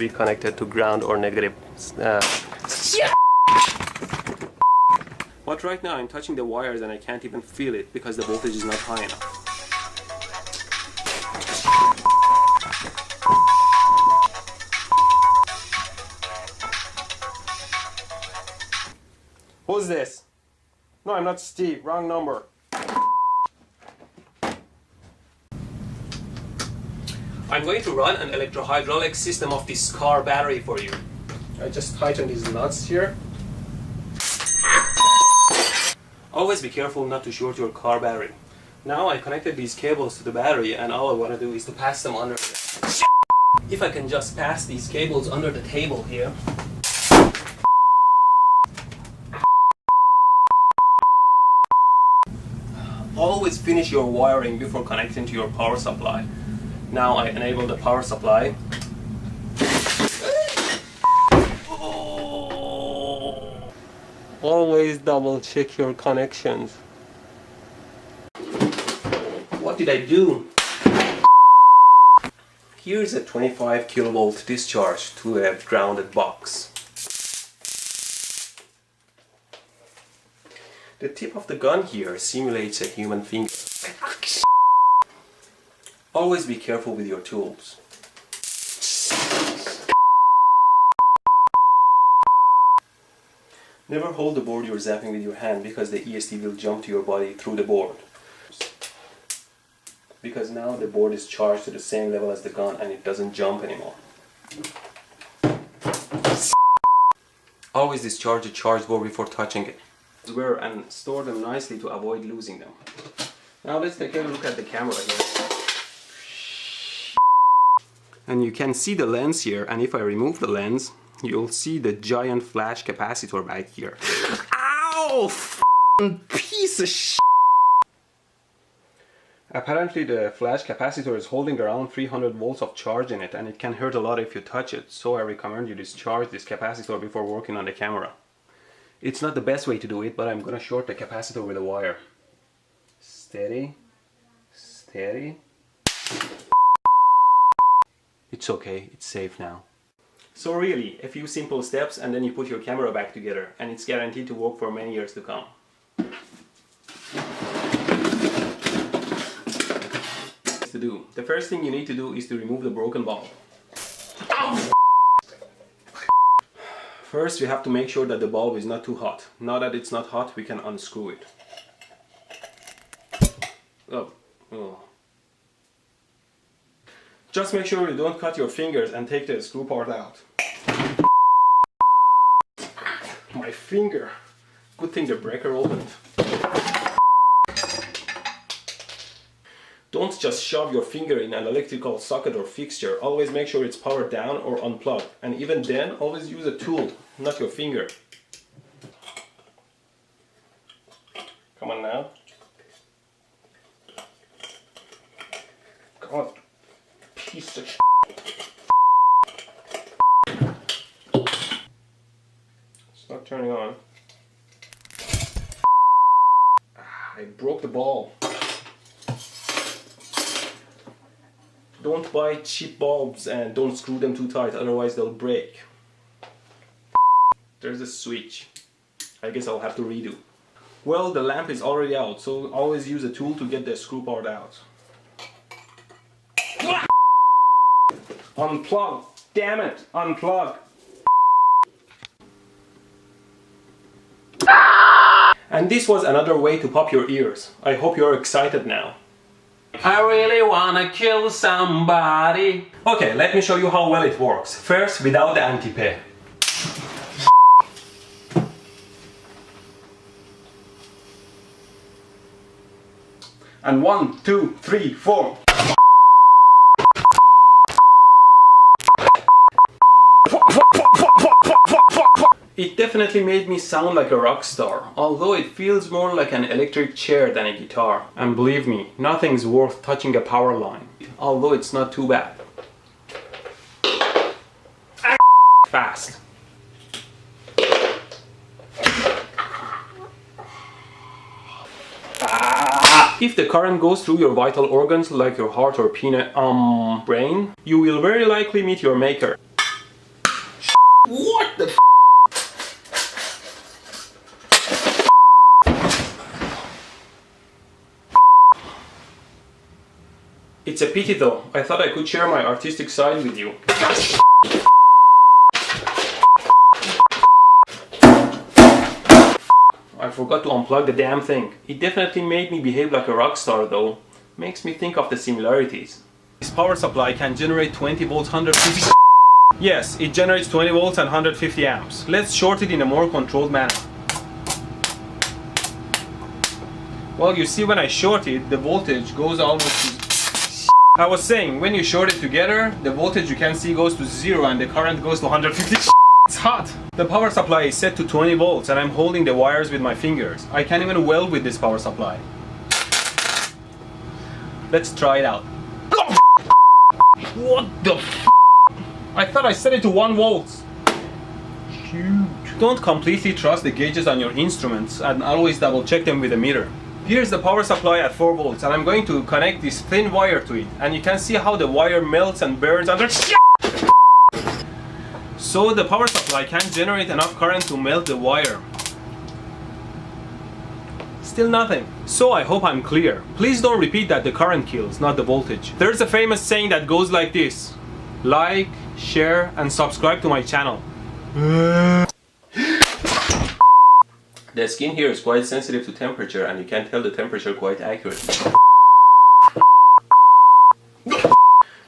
Be connected to ground or negative. But right now I'm touching the wires and I can't even feel it because the voltage is not high enough. Who's this? No, I'm not Steve. Wrong number. I'm going to run an electrohydraulic system of this car battery for you. I just tighten these nuts here. Always be careful not to short your car battery. Now I connected these cables to the battery and all I want to do is to pass them under it. If I can just pass these cables under the table here. Always finish your wiring before connecting to your power supply. Now I enable the power supply. Always double check your connections. What did I do? Here's a 25 kilovolt discharge to a grounded box. The tip of the gun here simulates a human finger. Always be careful with your tools. Never hold the board you're zapping with your hand because the ESD will jump to your body through the board. Because now the board is charged to the same level as the gun and it doesn't jump anymore. Always discharge the charged board before touching it. Wear and store them nicely to avoid losing them. Now let's take a look at the camera here. And you can see the lens here, and if I remove the lens, you'll see the giant flash capacitor back here. Ow! Piece of shit! Apparently the flash capacitor is holding around 300 volts of charge in it, and it can hurt a lot if you touch it, so I recommend you discharge this capacitor before working on the camera. It's not the best way to do it, but I'm gonna short the capacitor with a wire. Steady, steady. It's okay, it's safe now. So really, a few simple steps and then you put your camera back together and it's guaranteed to work for many years to come. To do. The first thing you need to do is to remove the broken bulb. First, you have to make sure that the bulb is not too hot. Now that it's not hot, we can unscrew it. Oh. Just make sure you don't cut your fingers and take the screw part out. My finger. Good thing the breaker opened. Don't just shove your finger in an electrical socket or fixture. Always make sure it's powered down or unplugged. And even then, always use a tool, not your finger. Come on now. God, piece of shit. It's not turning on. I broke the ball. Don't buy cheap bulbs and don't screw them too tight, otherwise they'll break. There's a switch. I guess I'll have to redo. Well, the lamp is already out, so always use a tool to get the screw part out. Unplug! Damn it! Unplug! And this was another way to pop your ears. I hope you're excited now. I really wanna kill somebody. Okay, let me show you how well it works. First, without the anti-pay. And 1, 2, 3, 4. It definitely made me sound like a rock star, although it feels more like an electric chair than a guitar. And believe me, nothing's worth touching a power line, although it's not too bad. Fast. If the current goes through your vital organs like your heart or brain, you will very likely meet your maker. What the f? It's a pity though. I thought I could share my artistic side with you. I forgot to unplug the damn thing. It definitely made me behave like a rock star though. Makes me think of the similarities. This power supply can generate 20 volts 150. Yes, it generates 20 volts and 150 amps. Let's short it in a more controlled manner. Well, you see when I short it, the voltage goes almost to... I was saying, when you short it together, the voltage you can see goes to 0 and the current goes to 150. It's hot! The power supply is set to 20 volts and I'm holding the wires with my fingers. I can't even weld with this power supply. Let's try it out. What the f? I thought I set it to 1 volt. Huge. Don't completely trust the gauges on your instruments and always double check them with a meter. Here's the power supply at 4 volts and I'm going to connect this thin wire to it, and you can see how the wire melts and burns under. So the power supply can't generate enough current to melt the wire. Still nothing. So I hope I'm clear. Please don't repeat that the current kills, not the voltage. There's a famous saying that goes like this: like, share and subscribe to my channel. The skin here is quite sensitive to temperature and you can tell the temperature quite accurately.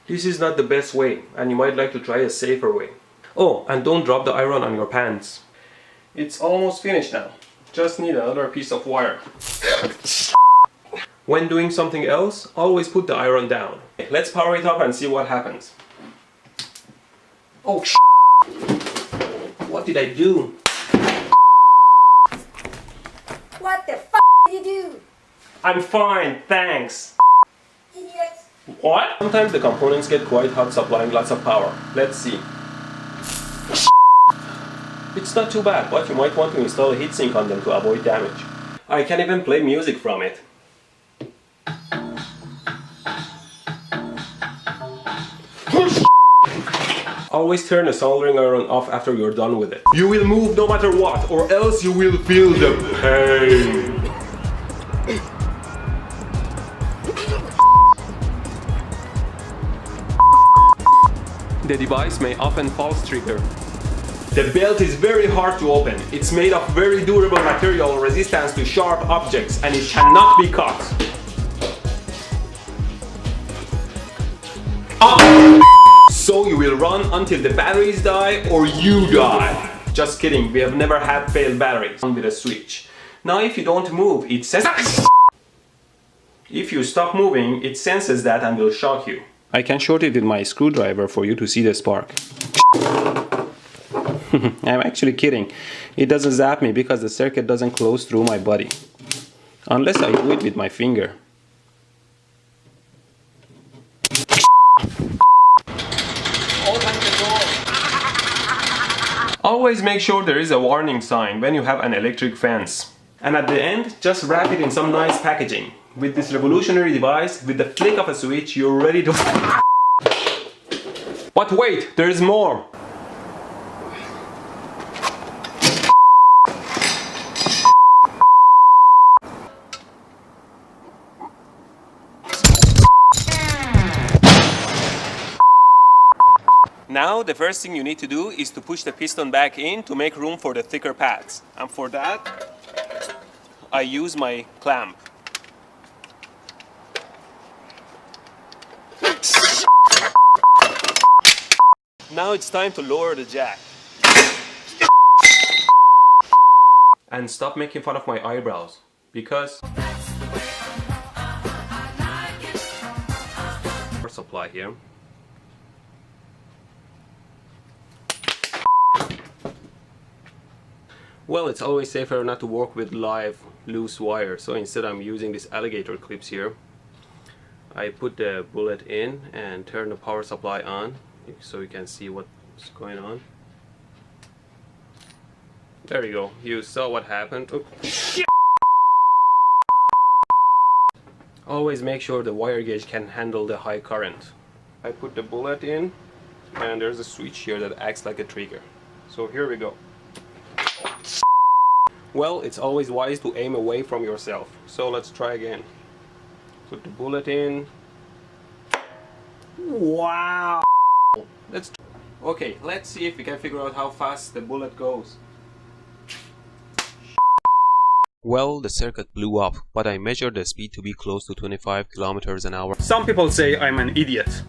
This is not the best way and you might like to try a safer way. Oh, and don't drop the iron on your pants. It's almost finished now. Just need another piece of wire. When doing something else, always put the iron down. Let's power it up and see what happens. Oh, what did I do? What the f did you do? I'm fine, thanks. Idiot. What? Sometimes the components get quite hot supplying lots of power. Let's see. It's not too bad, but you might want to install a heatsink on them to avoid damage. I can even play music from it. Always turn the soldering iron off after you're done with it. You will move no matter what, or else you will feel the pain. The device may often false trigger. The belt is very hard to open. It's made of very durable material resistant to sharp objects and it cannot be cut. So you will run until the batteries die or you die. Just kidding, we have never had failed batteries with a switch. Now if you don't move, it says... If you stop moving, it senses that and will shock you. I can short it with my screwdriver for you to see the spark. I'm actually kidding. It doesn't zap me because the circuit doesn't close through my body. Unless I do it with my finger. Always make sure there is a warning sign when you have an electric fence. And at the end, just wrap it in some nice packaging. With this revolutionary device, with the flick of a switch, you're ready to... But wait, there is more! Now the first thing you need to do is to push the piston back in to make room for the thicker pads. And for that, I use my clamp. Now it's time to lower the jack. And stop making fun of my eyebrows, because power supply here. Well, it's always safer not to work with live loose wire, so instead I'm using these alligator clips here. I put the bullet in and turn the power supply on so you can see what's going on. There you go, you saw what happened. Oh, shit. Always make sure the wire gauge can handle the high current. I put the bullet in and there's a switch here that acts like a trigger. So here we go. Well, it's always wise to aim away from yourself. So let's try again. Put the bullet in. Wow! Okay, let's see if we can figure out how fast the bullet goes. Well, the circuit blew up, but I measured the speed to be close to 25 kilometers an hour. Some people say I'm an idiot.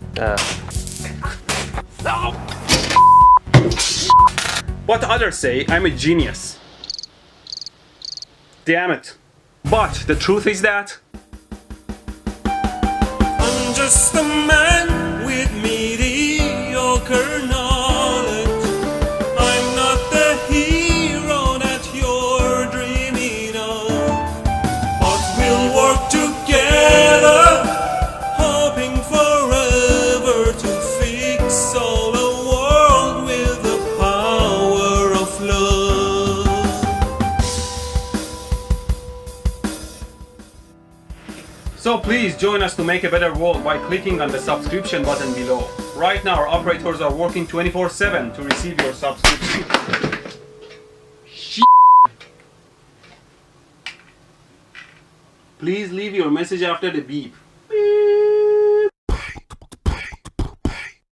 But others say I'm a genius. Damn it. But the truth is that I'm just a man with mediocre knowledge. I'm not the hero that you're dreaming of. But we'll work together, hoping forever to fix all the world with the power of love. So please join us to make a better world by clicking on the subscription button below. Right now our operators are working 24/7 to receive your subscription. Please leave your message after the beep.